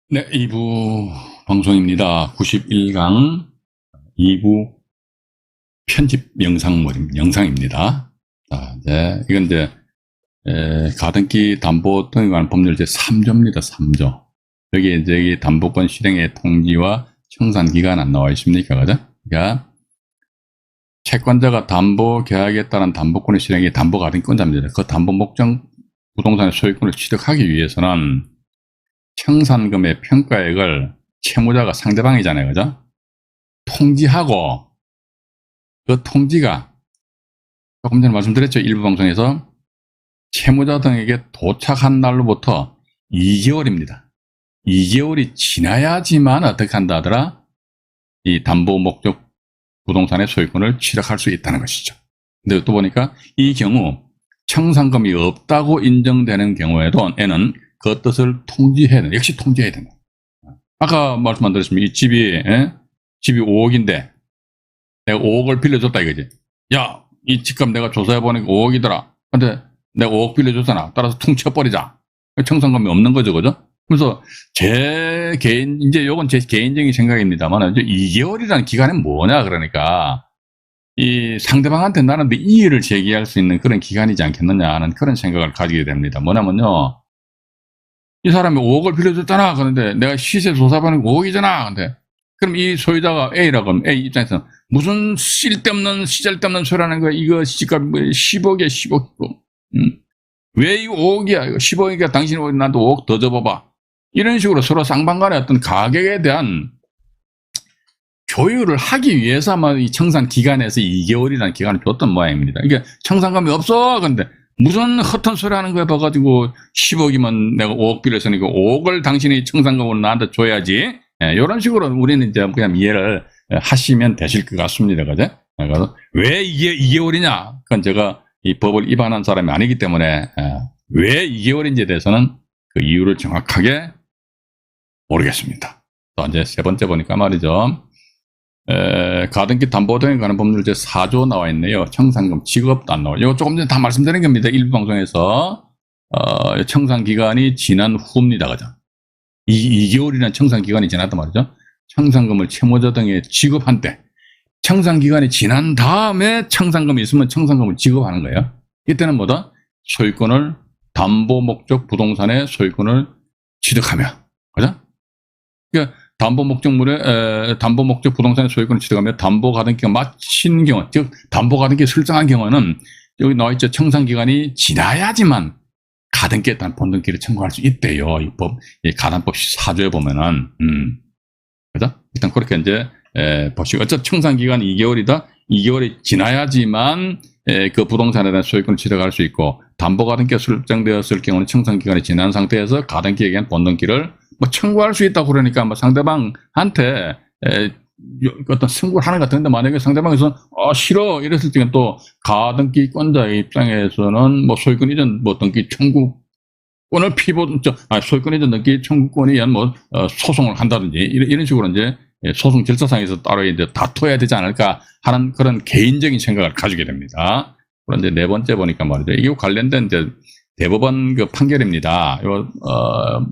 네, 2부 방송입니다. 91강 2부 편집 영상입니다. 자, 이건 가등기 담보 등에 관한 법률 제3조입니다. 3조. 여기 이 담보권 실행의 통지와 청산 기간 안 나와 있습니까? 그죠? 그러니까 채권자가 담보 계약에 따른 담보권의 실행이 담보 가등기권자입니다. 그 담보 목적 부동산의 소유권을 취득하기 위해서는 청산금의 평가액을 채무자가 상대방이잖아요. 그죠? 통지하고 그 통지가 조금 전에 말씀드렸죠. 일부 방송에서 채무자 등에게 도착한 날로부터 2개월입니다. 2개월이 지나야지만 어떻게 한다 하더라? 이 담보 목적 부동산의 소유권을 취득할 수 있다는 것이죠. 근데 또 보니까 이 경우 청산금이 없다고 인정되는 경우에도 애는 그 뜻을 통지해야 된다. 역시 통지해야 된다. 아까 말씀 안 드렸습니까? 이 집이 5억인데 내가 5억을 빌려줬다 이거지. 야, 이 집값 내가 조사해보니까 5억이더라. 근데 내가 5억 빌려줬잖아. 따라서 퉁쳐버리자. 청산금이 없는 거죠. 그죠? 그래서 이제 요건 제 개인적인 생각입니다만, 2개월이라는 기간은 뭐냐, 그러니까. 이 상대방한테 나는 이의를 제기할 수 있는 그런 기간이지 않겠느냐 하는 그런 생각을 가지게 됩니다. 뭐냐면요. 이 사람이 5억을 빌려줬잖아. 그런데 내가 시세 조사해보니까 5억이잖아. 근데 그럼 이 소유자가 A라고 하면 A 입장에서 무슨 쓸데없는 시잘데없는 소리라는 거야. 이거 집값 10억이야 10억. 왜 이거 5억이야? 이거 10억이니까 당신이 나한테 5억 더 줘봐봐. 이런 식으로 서로 쌍방간의 어떤 가격에 대한 교육을 하기 위해서 아마 이 청산 기간에서 2개월이라는 기간을 줬던 모양입니다. 이게 청산감이 없어. 근데 무슨 헛한 소리 하는 거야 봐가지고 10억이면 내가 5억 빌렸으니까 5억을 당신이 청산금으로 나한테 줘야지. 이런 식으로 우리는 이제 그냥 이해를 하시면 되실 것 같습니다. 그죠? 그래서 왜 이게 2개월이냐? 그건 제가 이 법을 위반한 사람이 아니기 때문에 왜 2개월인지에 대해서는 그 이유를 정확하게 모르겠습니다. 또 이제 세 번째 보니까 말이죠. 가등기 담보 등에 관한 법률 제4조 나와 있네요. 청산금 지급도 안 나와요. 이거 조금 전에 다 말씀드린 겁니다. 일부 방송에서 청산 기간이 지난 후입니다. 그죠? 2개월이나 청산 기간이 지났단 말이죠. 청산금을 채무자 등에 지급한 때 청산 기간이 지난 다음에 청산금이 있으면 청산금을 지급하는 거예요. 이때는 뭐다? 소유권을 담보 목적 부동산의 소유권을 취득하며, 그죠? 그러니까 담보 목적 부동산의 소유권을 취득하며 담보 가등기가 마친 경우, 즉 담보 가등기 설정한 경우는 여기 나와 있죠. 청산 기간이 지나야지만 가등기에 따른 본등기를 청구할 수 있대요. 이 가담법 4조에 보면은, 그죠? 일단 그렇게 이제 보시고, 어차피 청산 기간이 2개월이다. 2개월이 지나야지만 그 부동산에 대한 소유권을 취득할 수 있고, 담보 가등기가 설정되었을 경우는 청산 기간이 지난 상태에서 가등기에게는 본등기를 청구할 수 있다고 그러니까 상대방한테 어떤 승부를 하는 것 같은데, 만약에 상대방에서 싫어 이랬을 때는 또 가등기권자의 입장에서는 소유권 이전 등기 청구권을 소유권 이전 등기 청구권에 의한 소송을 한다든지 이런 식으로 이제 소송 절차상에서 따로 이제 다퉈야 되지 않을까 하는 그런 개인적인 생각을 가지게 됩니다. 그런데 네 번째 보니까 말이죠. 이거 관련된 이제 대법원 그 판결입니다. 이거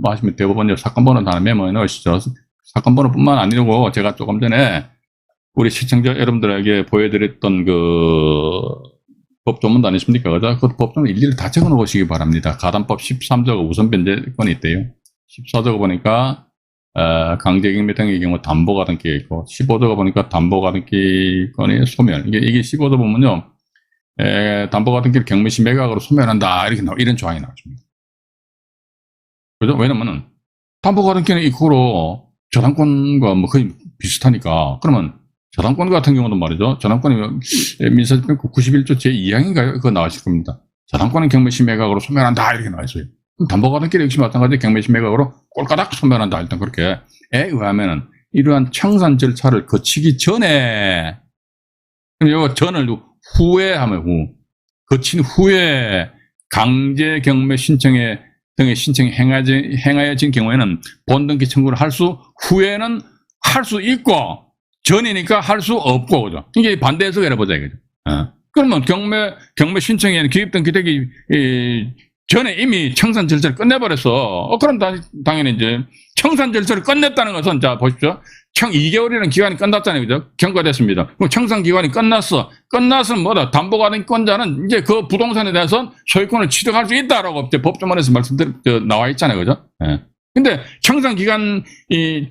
하시면 대법원 사건 번호 하나 메모해 놓으시죠. 사건 번호뿐만 아니고 제가 조금 전에 우리 시청자 여러분들에게 보여드렸던 그 법조문도 아니십니까? 그죠? 그 법조문 일일이 다 적어 놓으시기 바랍니다. 가담법 13조가 우선 변제권이 있대요. 14조가 보니까 강제경매 등의 경우 담보 가등기가 있고, 15조가 보니까 담보 가등기권의 소멸. 이게 15조 보면요. 담보 가등기를 경매시 매각으로 소멸한다. 이런 조항이 나옵니다. 그죠? 왜냐면은 담보 가등기는 이거로 저당권과 거의 비슷하니까. 그러면 저당권 같은 경우도 말이죠. 저당권이 민사집행법 91조 제2항인가요? 그거 나왔을 겁니다. 저당권은 경매시 매각으로 소멸한다. 이렇게 나와 있어요. 그럼 담보 가등기 역시 마찬가지 경매시 매각으로 꼴까닥 소멸한다. 일단 그렇게 의하면은 이러한 청산 절차를 거치기 전에, 그럼 이 전을 후에 하면 거친 후에 강제 경매 등의 신청이 행하여진 경우에는 본등기 청구를 후에는 할 수 있고, 전이니까 할 수 없고, 그죠? 이게 반대 해석을 해보자, 이거죠. 그러면 경매 신청에는 기입등기 되기 전에 이미 청산 절차를 끝내버렸어. 그럼 당연히 이제 청산 절차를 끝냈다는 것은 자 보십시오. 2개월이라는 기간이 끝났잖아요. 그죠? 경과됐습니다. 그럼 청산 기간이 끝났어. 끝났으면 뭐다? 담보가등권자는 이제 그 부동산에 대해서 소유권을 취득할 수 있다라고 이제 법조문에서 나와 있잖아요. 그죠? 예. 근데 청산 기간이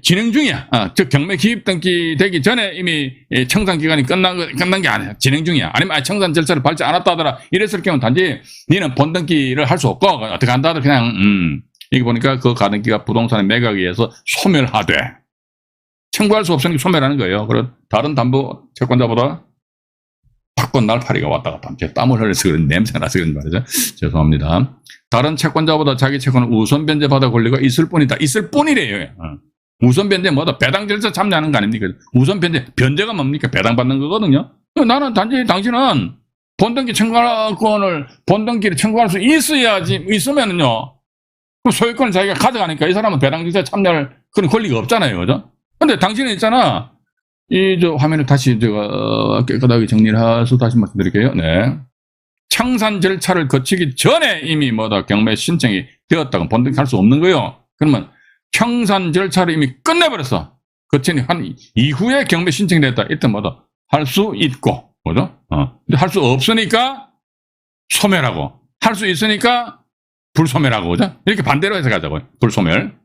진행 중이야. 즉 경매 기입 등기 되기 전에 이미 청산 기간이 끝난 게 아니야. 진행 중이야. 아니면 청산 절차를 밟지 않았다 하더라. 이랬을 경우는 단지 니는 본등기를 할 수 없고 어떻게 한다 하더라. 그냥 여기 보니까 그 가등기가 부동산의 매각에 의해서 소멸하되 청구할 수 없으니까 소멸하는 거예요. 그리고 다른 담보 채권자보다 탁권 날파리가 왔다 갔다 하면 제 땀을 흘려서 그런 냄새가 나서 그런 말이죠. 죄송합니다. 다른 채권자보다 자기 채권을 우선 변제받을 권리가 있을 뿐이다. 있을 뿐이래요. 우선 변제 뭐다? 배당 절차 참여하는 거 아닙니까? 우선 변제가 뭡니까? 배당받는 거거든요. 나는 단지 당신은 본등기 청구권을 본등기를 청구할 수 있으면은요. 그 소유권을 자기가 가져가니까 이 사람은 배당 절차 참여할 그런 권리가 없잖아요. 그죠? 근데 당신은 있잖아. 저 화면을 다시 제가 깨끗하게 정리를 해서 다시 말씀드릴게요. 네. 청산 절차를 거치기 전에 이미 경매 신청이 되었다고 본등기할 수 없는 거예요. 그러면 청산 절차를 이미 끝내버렸어. 거치니 한 이후에 경매 신청이 됐다. 이때 할 수 있고, 뭐죠? 근데 할 수 없으니까 소멸하고, 할 수 있으니까 불소멸하고, 그죠? 이렇게 반대로 해서 가자고요. 불소멸.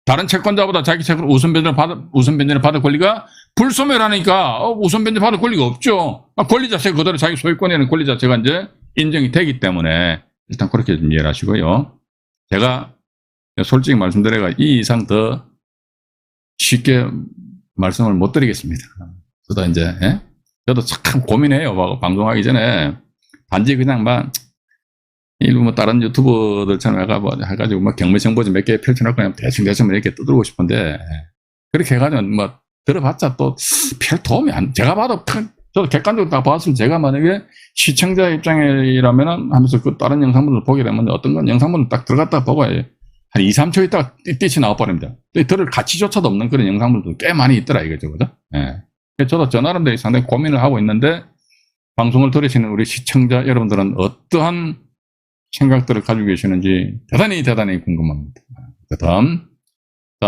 다른 채권자보다 자기 채권 우선 변제를 받을 권리가 불소멸하니까 우선 변제 받을 권리가 없죠. 권리 자체가 그대로 자기 소유권에 있는 권리 자체가 이제 인정이 되기 때문에 일단 그렇게 좀 이해를 하시고요. 제가 솔직히 말씀드려가 이 이상 더 쉽게 말씀을 못 드리겠습니다. 저도 이제 저도 참 고민해요. 방송하기 전에 단지 그냥 일부 다른 유튜버들처럼 해가지고 경매 정보지 몇 개 펼쳐놓고 그냥 대충 이렇게 떠들고 싶은데 그렇게 해가지고 들어봤자 또 별 도움이 제가 봐도 저도 객관적으로 딱 봤을 때 제가 만약에 시청자 입장이라면은 하면서 그 다른 영상분을 보게 되면 어떤 건 영상분을 딱 들어갔다 보고 한 2, 3초 있다가 띠치 나와버립니다. 들을 가치조차도 없는 그런 영상분들도 꽤 많이 있더라 이거죠. 그죠? 저도 저 나름대로 상당히 고민을 하고 있는데 방송을 들으시는 우리 시청자 여러분들은 어떠한 생각들을 가지고 계시는지 대단히 궁금합니다. 그다음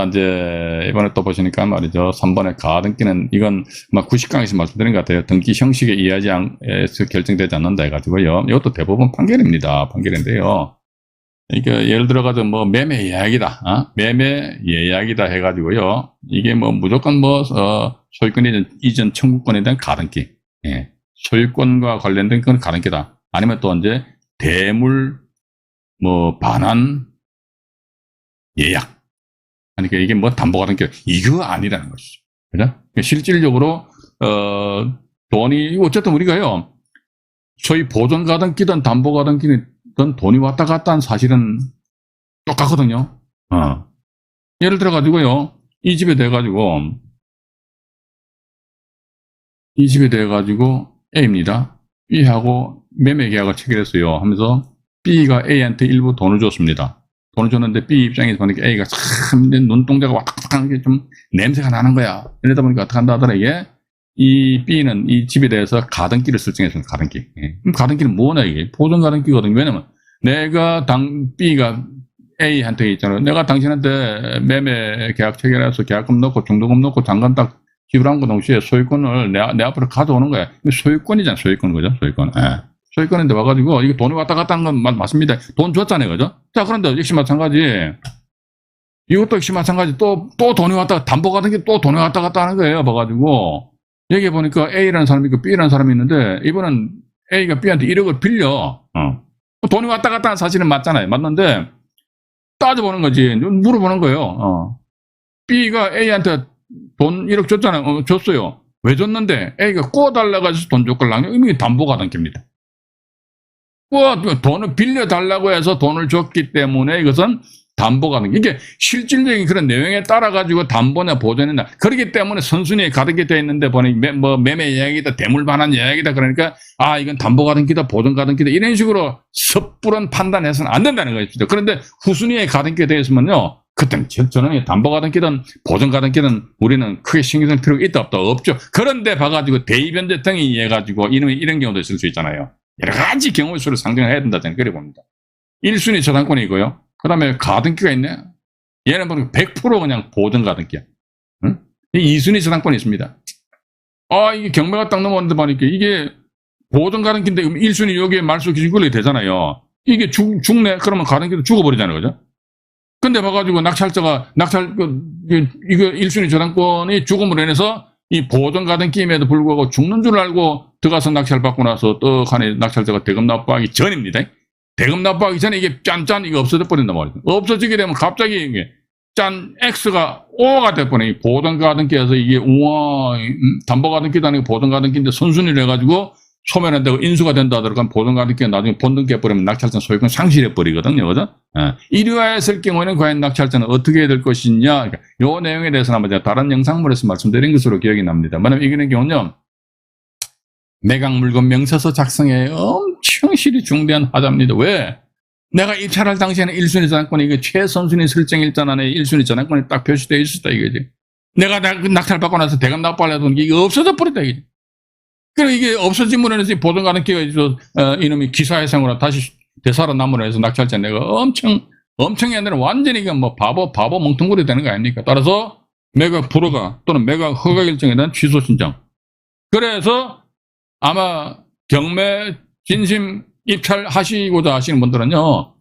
이제 이번에 또 보시니까 말이죠. 3번의 가등기는 이건 90강에서 말씀드린 것 같아요. 등기 형식에 의하지 않아서 결정되지 않는다 해가지고요. 이것도 대부분 판결입니다. 판결인데요. 이게 예를 들어가지고 매매 예약이다, 매매 예약이다 해가지고요. 이게 무조건 소유권 이전 청구권에 대한 가등기, 소유권과 관련된 건 가등기다. 아니면 또 이제 대물 반환 예약. 그러니까 이게 담보가등기 이거 아니라는 것이죠. 그죠? 실질적으로 돈이 어쨌든 우리가요. 소위 보존가등기든 담보가등기든 돈이 왔다 갔다 한 사실은 똑같거든요. 예를 들어 가지고요. 이 집에 돼 가지고 A입니다. B하고 매매 계약을 체결했어요. 하면서 B가 A한테 일부 돈을 줬습니다. 돈을 줬는데 B 입장에서 보니까 A가 참 눈동자가 왔다 갔다 하는 게 좀 냄새가 나는 거야. 이러다 보니까 어떻게 한다 하더라. 이 B는 이 집에 대해서 가등기를 설정했습니다. 가등기. 그럼 가등기는 뭐냐 이게? 보존 가등기거든요. 왜냐면 내가 B가 A한테 있잖아요. 내가 당신한테 매매 계약 체결해서 계약금 넣고 중도금 넣고 잔금 딱 지불한과 동시에 소유권을 내 앞으로 가져오는 거야. 소유권이잖아. 소유권 그죠? 소유권. 소유권인데 와가지고 이게 돈이 왔다 갔다 하는 건 맞습니다. 돈 줬잖아요. 그죠? 자, 그런데 역시 마찬가지. 이것도 역시 마찬가지. 또 돈이 왔다, 담보가 된 게 또 돈이 왔다 갔다 하는 거예요. 봐가지고. 여기 보니까 A라는 사람이 있고 B라는 사람이 있는데, 이번은 A가 B한테 1억을 빌려. 돈이 왔다 갔다 하는 사실은 맞잖아요. 맞는데, 따져보는 거지. 물어보는 거예요. B가 A한테 돈 1억 줬잖아요. 줬어요. 왜 줬는데? A가 꼬달라고 해서 돈 줬걸랑 이게 담보가 당깁니다. 돈을 빌려달라고 해서 돈을 줬기 때문에 이것은 담보가 된 이게 실질적인 그런 내용에 따라 가지고 담보냐 보존이냐 그렇기 때문에 선순위에 가등기 되어 있는데 보니 매매 예약이다 대물 반환 예약이다 그러니까 이건 담보 가등기다 보존 가등기다 이런 식으로 섣부른 판단해서는 안 된다는 것이죠. 그런데 후순위에 가등기가 되어 있으면요 그때는 저는 담보 가등기든 보존 가등기든 우리는 크게 신경 쓸 필요가 있다 없다 없죠. 그런데 봐가지고 대의변제 등이 해가지고 이런 경우도 있을 수 있잖아요. 여러 가지 경우의 수를 상정해야 된다는 그래 봅니다. 1순위 저당권이고요. 그 다음에 가등기가 있네. 얘는 보면 100% 그냥 보전 가등기야. 응? 이 2순위 저당권이 있습니다. 이게 경매가 딱 넘어왔는데 보니까 이게 보전 가등기인데 1순위 여기에 말소 기준 권리 되잖아요. 이게 죽네? 그러면 가등기도 죽어버리잖아요. 그죠? 근데 봐가지고 이거 1순위 저당권이 죽음으로 인해서 이 보전 가등기임에도 불구하고 죽는 줄 알고 들어가서 낙찰 받고 나서 떡하니 낙찰자가 대금 납부하기 전입니다. 대금 납부하기 전에 이게 짠짠 이거 없어져 버린단 말이죠. 없어지게 되면 갑자기 이게 짠 X가 O가 돼버려. 이 보전 가등기에서 이게 우와 담보 가등기도 아니고 보전 가등기인데 선순위를 해가지고 소멸한 데고 인수가 된다 하더라도 보전 가등기가 나중에 본등해버리면 낙찰자 소유권 상실해버리거든요. 그죠? 이류화했을 경우에는 과연 낙찰자는 어떻게 해야 될 것이냐. 그러니까 요 내용에 대해서는 아마 제가 다른 영상물에서 말씀드린 것으로 기억이 납니다. 만약 이기는 경우는요. 매각 물건 명세서 작성에 엄청 실이 중대한 하자입니다. 왜? 내가 입찰할 당시에는 1순위 저당권이 이게 최선순위 설정일자 안에 1순위 저당권이 딱 표시되어 있었다 이거지. 내가 낙찰 받고 나서 대금 납부하려던 게 이게 없어져 버렸다 이거지. 그럼 이게 없어짐으로 인해서 보전 가등기가 이놈이 기사회생으로 다시 되살아남으로 해서 낙찰자 내가 엄청이 아니라 완전히 이게 뭐 바보 멍텅구리 되는 거 아닙니까? 따라서 매각 불허가 또는 매각 허가 결정에 대한 취소 신청. 그래서 아마 경매 진심 입찰하시고자 하시는 분들은요,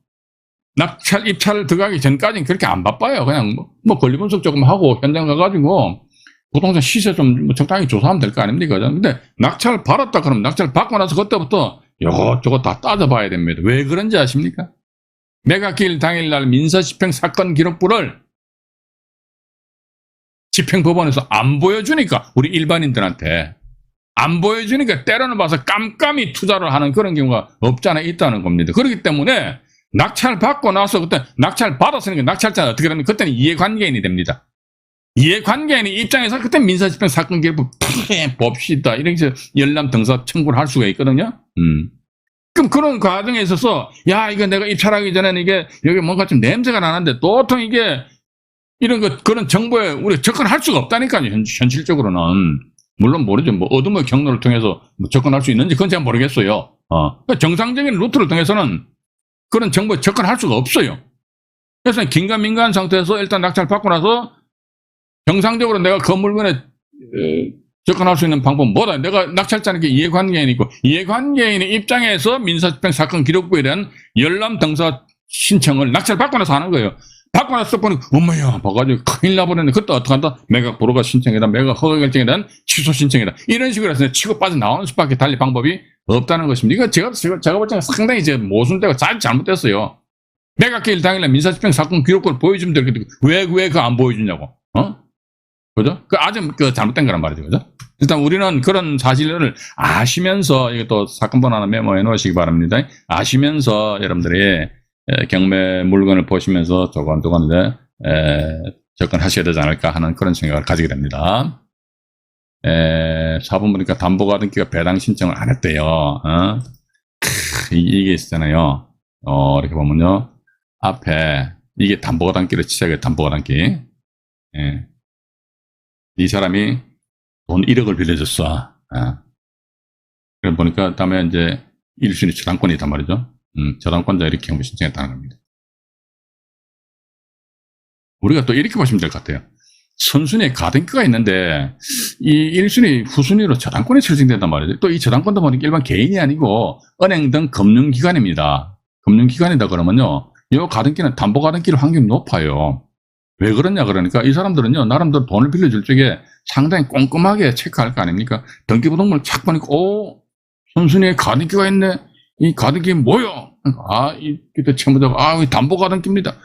낙찰 입찰 들어가기 전까지는 그렇게 안 바빠요. 그냥 뭐 권리 분석 조금 하고 현장 가가지고 부동산 시세 좀 적당히 조사하면 될 거 아닙니까? 근데 낙찰 받았다 그러면 낙찰 받고 나서 그때부터 요것저것 다 따져봐야 됩니다. 왜 그런지 아십니까? 매각기일 당일날 민사집행 사건 기록부를 집행법원에서 안 보여주니까 우리 일반인들한테 안 보여주니까 때로는 봐서 깜깜이 투자를 하는 그런 경우가 없지 않아 있다는 겁니다. 그렇기 때문에 낙찰 받고 나서 그때 낙찰 받았으니까 낙찰자는 어떻게 되면 그때는 이해관계인이 됩니다. 이해관계인의 입장에서 그때 민사집행 사건 기록부 봅시다. 이렇게 열람 등사 청구를 할 수가 있거든요. 그럼 그런 과정에 있어서 야 이거 내가 입찰하기 전에는 이게 여기 뭔가 좀 냄새가 나는데 도통 이게 이런 그런 정보에 우리가 접근할 수가 없다니까요. 현실적으로는. 물론 모르죠. 뭐 어둠의 경로를 통해서 접근할 수 있는지 그건 제가 모르겠어요. 정상적인 루트를 통해서는 그런 정보에 접근할 수가 없어요. 그래서 긴가민가한 상태에서 일단 낙찰 받고 나서 정상적으로 내가 그 물건에 접근할 수 있는 방법은 뭐다? 내가 낙찰자는 게 이해관계인이고 이해관계인의 입장에서 민사집행 사건 기록부에 대한 열람 등사 신청을 낙찰 받고 나서 하는 거예요. 받고 나서 보니 엄마야 봐가지고 큰일 나버렸네. 그때 어떡한다? 매각 불허가 신청이다. 매각 허가 결정에 대한 취소 신청이다. 이런 식으로 해서 치고 빠져 나오는 수밖에 달리 방법이 없다는 것입니다. 이거 제가 볼 때는 상당히 이제 모순되고 잘못됐어요. 매각기일 당일날 민사집행 사건 기록부를 보여주면 되겠고 왜 그거 안 보여주냐고. 그죠? 아주 잘못된 거란 말이죠. 그죠? 일단 우리는 그런 사실을 아시면서 이것도 사건번호 하나 메모해 놓으시기 바랍니다. 아시면서 여러분들이 경매 물건을 보시면서 조금조금 접근하셔야 되지 않을까 하는 그런 생각을 가지게 됩니다. 4번 보니까 담보가등기가 배당 신청을 안 했대요. 이게 있잖아요. 이렇게 보면요. 앞에 이게 담보가등기를 시작해 담보가등기. 이 사람이 돈 1억을 빌려줬어. 그래 보니까 다음에 이제 1순위 저당권이 있단 말이죠. 저당권자 이렇게 경매 신청했다는 겁니다. 우리가 또 이렇게 보시면 될 것 같아요. 선순위에 가등기가 있는데 이 1순위, 후순위로 저당권이 설정된단 말이죠. 또 이 저당권도 보니까 일반 개인이 아니고 은행 등 금융기관입니다. 금융기관이다 그러면요. 이 가등기는 담보가등기로 확률이 높아요. 왜 그러냐 그러니까 이 사람들은요 나름대로 돈을 빌려줄 적에 상당히 꼼꼼하게 체크할 거 아닙니까? 등기부등본을 착 보니까 선순위에 가등기가 있네. 이 가등기 뭐요? 그때 채무자가 이 담보가등기입니다.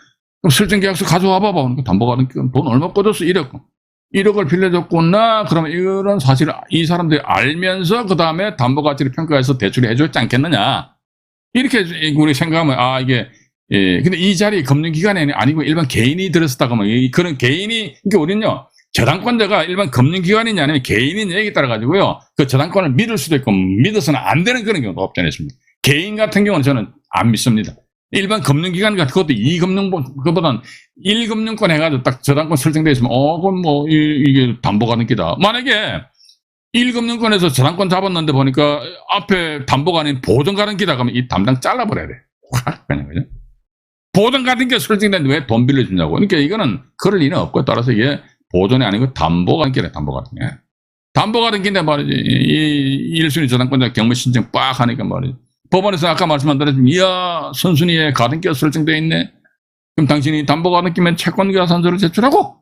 그럼 설정계약서 가져와 봐봐. 그러니까 담보가등기가 돈 얼마 꽂았어? 1억을 빌려줬구나. 그러면 이런 사실을 이 사람들이 알면서 그 다음에 담보가치를 평가해서 대출을 해줬지 않겠느냐. 이렇게 우리 생각하면 이게 근데 이 자리에 금융기관이 아니고 일반 개인이 들었었다고 하면 그런 개인이 그러니까 우리는요 저당권자가 일반 금융기관이냐 아니면 개인인 얘기에 따라 가지고요 그 저당권을 믿을 수도 있고 믿어서는 안 되는 그런 경우도 없지 않습니까? 개인 같은 경우는 저는 안 믿습니다. 일반 금융기관 같은 것도 2금융권 그보다는 1금융권 해가지고 딱 저당권 설정되어 있으면 그럼 뭐 이게 담보가등기다. 만약에 1금융권에서 저당권 잡았는데 보니까 앞에 담보가 아닌 보전가등기다 그러면 이 담당 잘라버려야 돼. 그냥 그죠? 보존 같은 게 설정됐는데 왜 돈 빌려주냐고. 그러니까 이거는 그럴 리는 없고, 따라서 이게 보존이 아니고 담보 같은 게래, 담보 같은 게. 담보 같은 게인데 말이지. 이 1순위 저당권자 경매 신청 빡 하니까 말이지. 법원에서 아까 말씀한 대로, 이야, 선순위에 가등기가 설정되어 있네. 그럼 당신이 담보 가등기면 채권 계산서를 제출하고,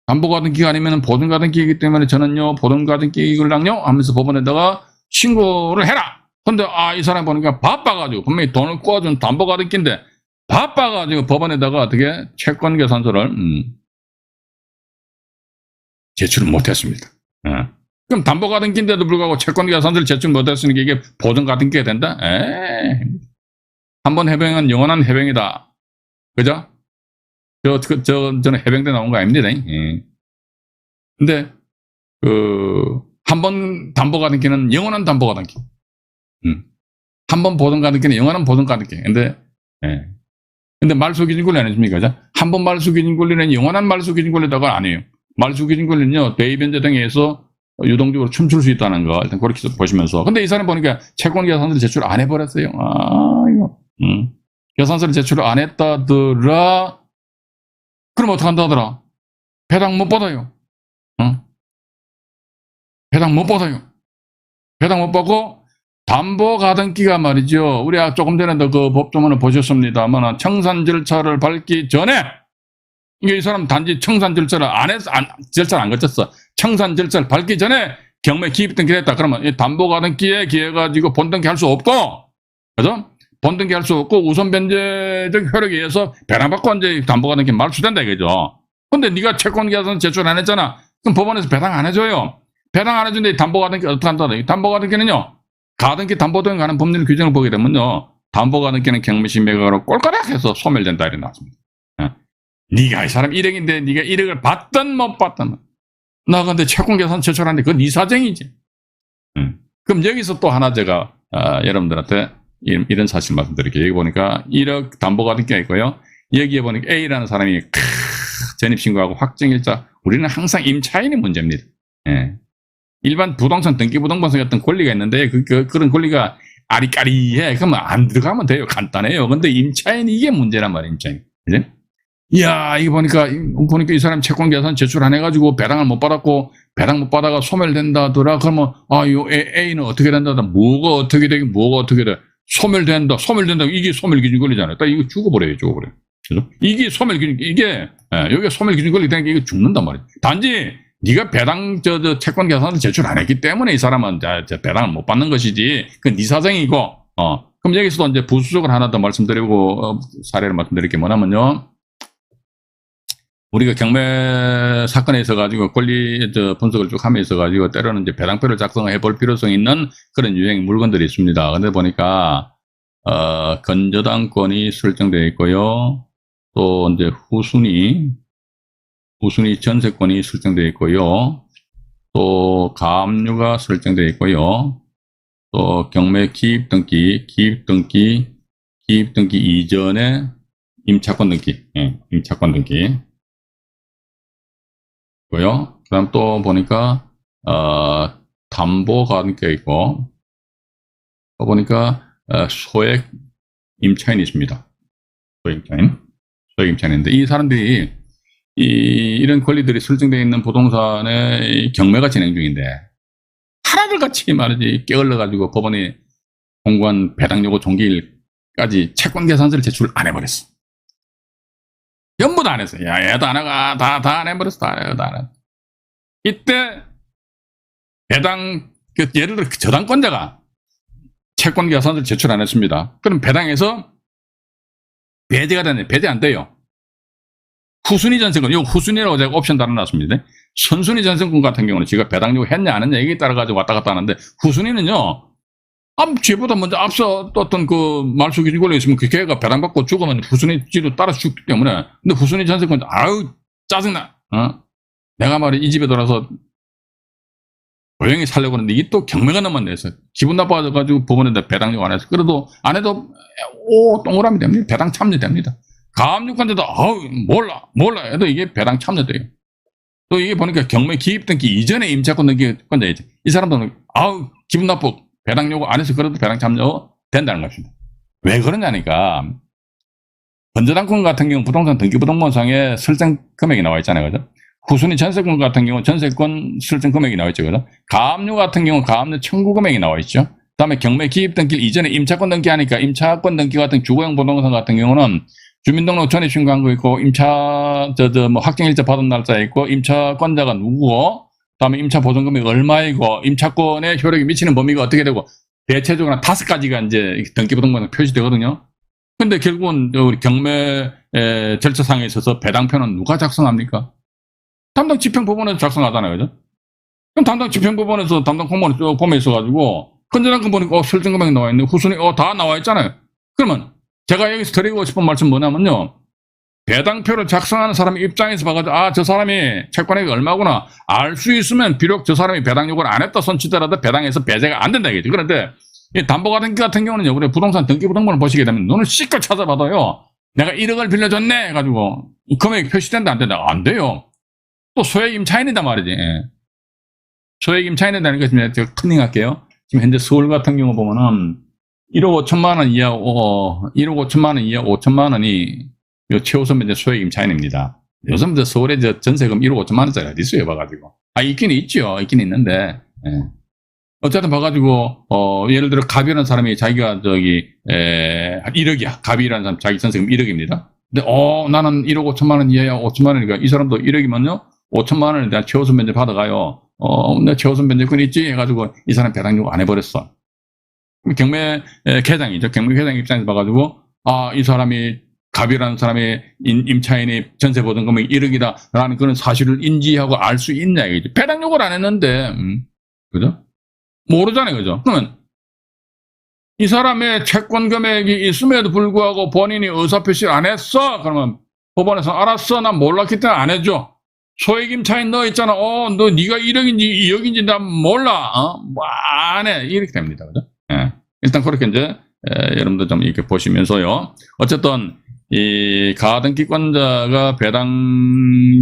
담보 가등기가 아니면 보존 가등기이기 때문에 저는요, 보존 가등기를랑요 하면서 법원에다가 신고를 해라. 근데 이 사람 보니까 바빠가지고, 분명히 돈을 꼬아준 담보 가등기인데 바빠가지고 법원에다가 어떻게 채권 계산서를 제출을 못했습니다. 그럼 담보 가등기인데도 불구하고 채권 계산서를 제출 못했으니까 이게 보존 가등기가 된다? 한번 해병은 영원한 해병이다. 그죠? 저는 해병대 나온 거 아닙니다. 근데 한 번 담보 가등기는 영원한 담보 가등기. 한 번 보존 가등기는 영원한 보존 가등기. 근데 말소 기준 권리 아니십니까? 한 번 말소 기준 권리는 영원한 말소 기준 권리다가 아니에요. 말소 기준 권리는요, 대의변제 등에 의해서 유동적으로 춤출 수 있다는 거, 일단 그렇게 보시면서. 근데 이 사람 보니까 채권 계산서를 제출 안 해버렸어요. 이거. 계산서를 제출을 안 했다더라. 그럼 어떡한다더라? 배당 못 받아요. 배당 못 받아요. 배당 못 받고, 담보 가등기가 말이죠. 우리 조금 전에도 그 법조문을 보셨습니다만, 청산 절차를 밟기 전에, 이게 이 사람 단지 청산 절차를 절차를 안 거쳤어. 청산 절차를 밟기 전에 경매 기입 등기를 했다. 그러면 이 담보 가등기에 기해가지고 본등기 할 수 없고, 그죠? 본등기 할 수 없고, 우선 변제적 효력에 의해서 배당받고 이제 담보 가등기 말소된다 이거죠. 근데 네가 채권 계산 제출 안 했잖아. 그럼 법원에서 배당 안 해줘요. 배당 안 해주는데 담보 가등기 어떻게 한다? 담보 가등기는요, 가등기 담보 등에 관한 법률 규정을 보게 되면요, 담보 가등기는 경매시 매각으로 꼴까락 해서 소멸된다 이렇게 나왔습니다. 네가 이 사람 1억인데 네가 1억을 받든 못 받든, 나 근데 채권 계산 제출하는데 그건 네 사정이지. 그럼 여기서 또 하나 제가 여러분들한테 이런 사실 말씀드릴게요. 여기 보니까 1억 담보 가등기가 있고요. 여기에 보니까 A라는 사람이 전입신고하고 확정일자. 우리는 항상 임차인의 문제입니다. 일반 부동산 등기부등본상의 어떤 권리가 있는데 그런 권리가 아리까리해. 그러면 안 들어가면 돼요. 간단해요. 근데 임차인이 이게 문제란 말이에요. 임차인. 그죠? 이야, 이거 보니까 이 사람 채권 계산 제출 안 해가지고 배당을 못 받았고, 배당 못 받아가 소멸된다더라. 그러면 요 A는 어떻게 된다더라. 뭐가 어떻게 되긴 뭐가 어떻게 돼. 소멸된다. 이게 소멸 기준 권리잖아요. 딱 이거 죽어버려요. 그죠? 이게 소멸 기준, 여기가 소멸 기준 권리 되니까 이거 죽는단 말이에요. 단지 네가 배당 채권 계산을 제출 안 했기 때문에 이 사람은 배당을 못 받는 것이지. 그건 네 사정이고. 그럼 여기서도 이제 부수적으로 하나 더 말씀드리고 사례를 말씀드릴 게 뭐냐면요. 우리가 경매 사건에 있어가지고 권리 분석을 쭉 하며 있어가지고 때로는 이제 배당표를 작성해 볼 필요성이 있는 그런 유형의 물건들이 있습니다. 근데 보니까 건저당권이 설정되어 있고요. 또 이제 후순위 전세권이 설정되어 있고요. 또 가압류가 설정되어 있고요. 또 경매 기입 등기 이전에 임차권 등기, 임차권 등기. 고요. 그 다음 또 보니까, 담보 가등기가 있고, 또 보니까, 소액 임차인이 있습니다. 소액 임차인인데, 이 사람들이, 이런 권리들이 설정되어 있는 부동산의 경매가 진행 중인데, 하나들 같이 말이지, 깨어러가지고 법원에 공고한 배당 요구 종기일까지 채권 계산서를 제출 안 해버렸어. 전부 다 안 했어. 야, 얘도 안 하가. 다 안 해버렸어. 다 안 해. 이때, 배당, 예를 들어, 저당권자가 채권 계산서를 제출 안 했습니다. 그럼 배당에서 배제가 되네. 배제 안 돼요. 후순위 전세권, 이거 후순위라고 제가 옵션 달아놨습니다. 선순위 전세권 같은 경우는 지가 배당 요구 했냐 안 했냐 이게 따라가지고 왔다 갔다 하는데, 후순위는요, 쥐보다 먼저 앞서 어떤 말소 기준 권리 있으면 걔가 배당받고 죽으면 후순위 지도 따라 죽기 때문에. 근데 후순위 전세권, 짜증나. 내가 말이야, 이 집에 돌아서 조용히 살려고 하는데 이게 또 경매가 넘었네서 기분 나빠져가지고 법원에다 배당 요구 안 해서. 그래도 안 해도, 동그라미 됩니다. 배당 참여됩니다. 가압류권자도, 몰라. 해도 이게 배당 참여돼요. 또 이게 보니까 경매 기입 등기 이전에 임차권 등기권자이지. 이 사람들은, 기분 나빠. 배당 요구 안 해서 그래도 배당 참여 된다는 것입니다. 왜 그러냐니까, 번저당권 같은 경우 부동산 등기부등본상에 설정 금액이 나와 있잖아요. 그죠? 후순위 전세권 같은 경우 전세권 설정 금액이 나와 있죠. 그죠? 가압류 같은 경우 가압류 청구 금액이 나와 있죠. 그다음에 경매 기입 등기 이전에 임차권 등기하니까 임차권 등기 같은 주거용 부동산 같은 경우는 주민등록 전에 신고한 거 있고 임차 뭐 확정일자 받은 날짜 있고 임차권자가 누구고 그다음에 임차 보증금이 얼마이고 임차권의 효력이 미치는 범위가 어떻게 되고 대체적으로 5가지가 이제 등기부등본에 표시되거든요. 근데 결국은 우리 경매 절차상에 있어서 배당표는 누가 작성합니까? 담당 집행법원에서 작성하잖아요. 그죠? 그럼 담당 집행법원에서 담당 공무원이 쭉 보면 있어가지고 건전한 거 보니까 설정 금액이 나와 있네. 후순위 다 나와 있잖아요. 그러면 제가 여기서 드리고 싶은 말씀 뭐냐면요. 배당표를 작성하는 사람 입장에서 봐가지고 저 사람이 채권액이 얼마구나 알 수 있으면 비록 저 사람이 배당 요구를 안 했다 손치더라도 배당에서 배제가 안 된다 이거죠. 그런데 이 담보가 등기 같은 경우는요. 우리 부동산 등기부등본을 보시게 되면 눈을 씻고 찾아봐도요. 내가 1억을 빌려줬네 해가지고 금액이 표시된다 안 된다. 안 돼요. 또 소액 임차인이단 말이지. 예. 소액 임차인이라는 것이 제가 컨닝할게요. 지금 현재 서울 같은 경우 보면은 1억 5천만 원 이하 1억 5천만 원 이하 5천만 원이 최우선 면제 소액 임차인입니다. 요즘 서울에 전세금 1억 5천만 원짜리 어디 있어요 봐가지고. 있긴 있죠. 있긴 있는데. 예. 어쨌든 봐가지고 예를 들어 갑이라는 사람이 자기가 1억이야. 갑이라는 사람 자기 전세금 1억입니다. 근데 나는 1억 5천만 원 이하야 5천만 원이니까 이 사람도 1억이면요 5천만 원을 내가 최우선 면제 받아가요. 내 최우선 면제권 있지 해가지고 이 사람 배당 요구 안 해버렸어. 경매 계장이죠. 경매 계장 입장에서 봐가지고 이 사람이 갑이라는 사람이 임차인이 전세 보증금이 1억이다라는 그런 사실을 인지하고 알 수 있냐 이거죠. 배당 요구를 안 했는데 그죠? 모르잖아요. 그죠? 그러면 이 사람의 채권 금액이 있음에도 불구하고 본인이 의사표시를 안 했어. 그러면 법원에서 알았어. 난 몰랐기 때문에 안 해줘. 소액 임차인 너 있잖아. 너 네가 1억인지 2억인지 난 몰라. 뭐 안 해. 이렇게 됩니다. 그죠? 예. 일단 그렇게 이제 여러분들 좀 이렇게 보시면서요. 어쨌든 이 가등기권자가 배당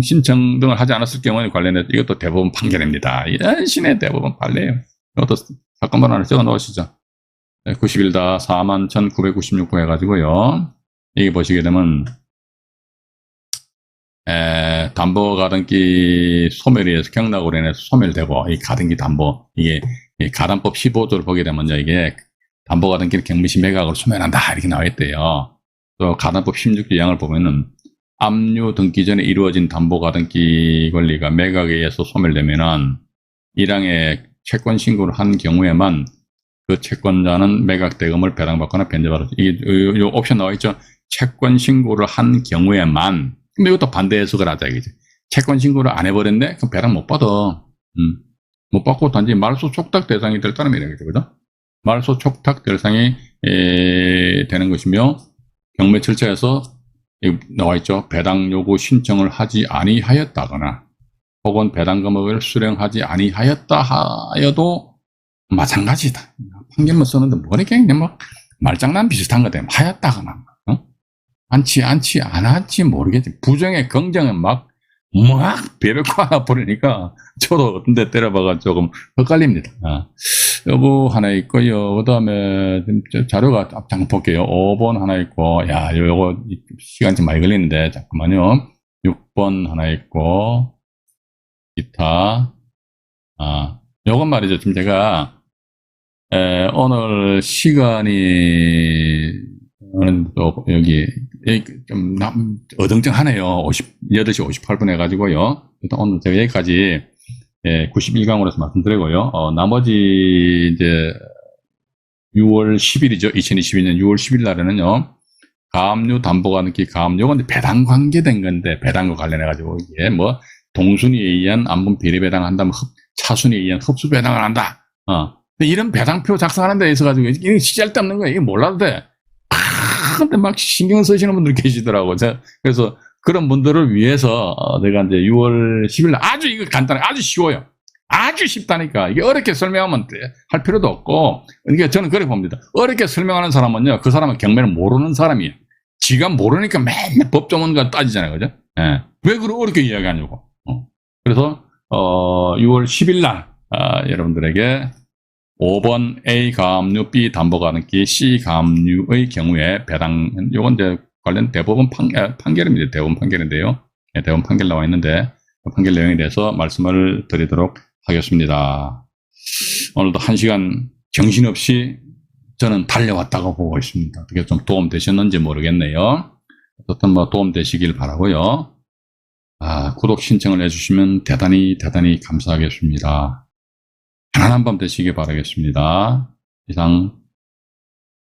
신청 등을 하지 않았을 경우에 관련해서 이것도 대법원 판결입니다. 이런 신의 대법원 판례예요. 이것도 사건 번호를 적어 놓으시죠. 91-41996호 해가지고요. 이게 보시게 되면 담보 가등기 소멸에 의해서 경락으로 인해서 소멸되고 이 가등기 담보 이게 가담법 15조를 보게 되면요. 이게 담보 가등기를 경미시 매각으로 소멸한다 이렇게 나와 있대요. 또 가담법 16조 양을 보면은 압류 등기 전에 이루어진 담보 가등기 권리가 매각에 의해서 소멸되면은 1항에 채권 신고를 한 경우에만 그 채권자는 매각 대금을 배당받거나 변제받을 수 이게 요 옵션 나와 있죠. 채권 신고를 한 경우에만. 근데 이것도 반대 해석을 하자 이거지. 채권 신고를 안 해버렸네? 그럼 배당 못 받아. 못 받고 단지 말소 촉탁 대상이 될 따름이라 그죠, 그죠? 말소 촉탁 대상이 되는 것이며 경매 절차에서 나와 있죠. 배당 요구 신청을 하지 아니하였다거나 혹은 배당 금액을 수령하지 아니하였다 하여도 마찬가지다. 판결문 쓰는데 뭐래 그냥 뭐 말장난 비슷한 거 되면 하였다거나 안 할지 모르겠지. 부정의 긍정은 막 배벽화 하나 버리니까 저도 어떤 데 때려봐가 조금 헷갈립니다. 여부 하나 있고요. 그 다음에 자료가 잠깐 볼게요. 5번 하나 있고, 요거 시간 좀 많이 걸리는데, 잠깐만요. 6번 하나 있고, 기타. 요건 말이죠. 지금 제가, 오늘 시간이, 여기, 좀, 어정쩡하네요. 8시 58분 해가지고요. 일단 오늘 제가 여기까지, 91강으로서 말씀드리고요. 나머지, 이제, 6월 10일이죠. 2022년 6월 10일 날에는요, 가압류 담보가등기 가압류, 요건 배당 관계된 건데, 배당과 관련해가지고, 이게 뭐, 동순위에 의한 안분 비례 배당한다면, 차순위에 의한 흡수 배당을 한다. 근데 이런 배당표 작성하는 데 있어가지고, 이게 쓸데없는 거예요. 이게 몰라도 돼. 근데 막 신경 쓰시는 분들 계시더라고요. 그래서 그런 분들을 위해서 내가 이제 6월 10일 날 아주 이거 간단해. 아주 쉬워요. 아주 쉽다니까. 이게 어렵게 설명하면 할 필요도 없고, 이게 저는 그렇게 봅니다. 어렵게 설명하는 사람은요, 그 사람은 경매를 모르는 사람이에요. 지가 모르니까 맨날 법조문과 따지잖아요. 그죠? 예. 왜 그렇게 어렵게 이야기하냐고. 그래서, 6월 10일 날, 여러분들에게 5번 A 가압류, B 담보가등기, C 가압류의 경우에 배당, 요건 이제 관련 대법원 판결입니다. 대법원 판결인데요. 네, 대법원 판결 나와 있는데 그 판결 내용에 대해서 말씀을 드리도록 하겠습니다. 오늘도 1시간 정신없이 저는 달려왔다고 보고 있습니다. 어떻게 좀 도움 되셨는지 모르겠네요. 어떤 뭐 도움 되시길 바라고요. 구독 신청을 해주시면 대단히 감사하겠습니다. 편안한 밤 되시길 바라겠습니다. 이상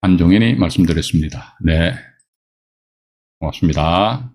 안종현이 말씀드렸습니다. 네, 고맙습니다.